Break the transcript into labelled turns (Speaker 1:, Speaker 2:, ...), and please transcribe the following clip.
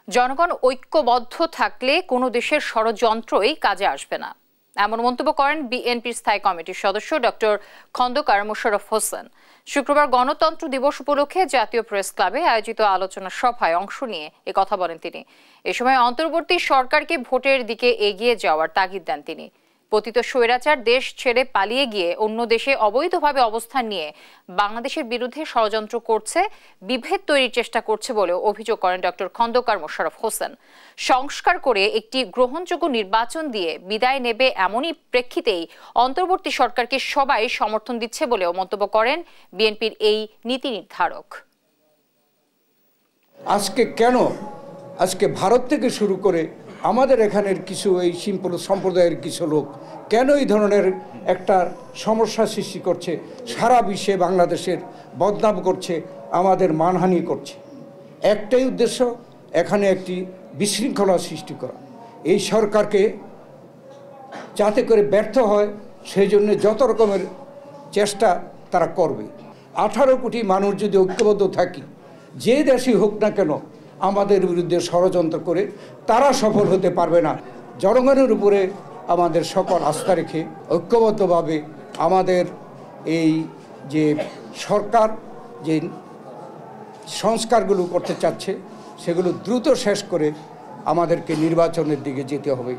Speaker 1: জনগণ ঐক্যবদ্ধ থাকলে কোনো দেশের ষড়যন্ত্রই কাজে আসবে না, এমন মন্তব্য করেন বিএনপির স্থায়ী কমিটির সদস্য ডক্টর খন্দকার মোশাররফ হোসেন। শুক্রবার গণতন্ত্র দিবস উপলক্ষে জাতীয় প্রেস ক্লাবে আয়োজিত আলোচনা সভায় অংশ নিয়ে কথা বলেন তিনি। এ সময় অন্তর্বর্তী সরকারকে ভোটের দিকে এগিয়ে যাওয়ার তাগিদ দেন তিনি। পতিত স্বৈরাচার দেশ ছেড়ে পালিয়ে গিয়ে অন্য দেশে অবৈধভাবে অবস্থান নিয়ে বাংলাদেশের বিরুদ্ধে ষড়যন্ত্র করছে, বিভেদ তৈরির চেষ্টা করছে বলেও অভিযোগ করেন ডক্টর খন্দকার মোশাররফ হোসেন। সংস্কার করে একটি গ্রহণযোগ্য নির্বাচন দিয়ে বিদায় নেবে এমনই প্রেক্ষিতেই অন্তর্বর্তী সরকারকে সবাই সমর্থন দিচ্ছে বলেও মন্তব্য করেন বিএনপির এই নীতি নির্ধারক।
Speaker 2: আজকে ভারত থেকে শুরু করে আমাদের এখানের কিছু এই সিম্পল সম্প্রদায়ের কিছু লোক কেন এই ধরনের একটা সমস্যা সৃষ্টি করছে, সারা বিশ্বে বাংলাদেশের বদনাম করছে, আমাদের মানহানি করছে। একটাই উদ্দেশ্য, এখানে একটি বিশৃঙ্খলা সৃষ্টি করা। এই সরকারকে যাতে করে ব্যর্থ হয় সেই জন্য যত রকমের চেষ্টা তারা করবে। 18 কোটি মানুষ যদি ঐক্যবদ্ধ থাকি, যে দেশই হোক না কেন আমাদের বিরুদ্ধে ষড়যন্ত্র করে তারা সফল হতে পারবে না। জনগণের উপরে আমাদের সকল আস্থা রেখে ঐক্যবদ্ধভাবে আমাদের এই যে সরকার যে সংস্কারগুলো করতে চাচ্ছে সেগুলো দ্রুত শেষ করে আমাদেরকে নির্বাচনের দিকে যেতে হবে।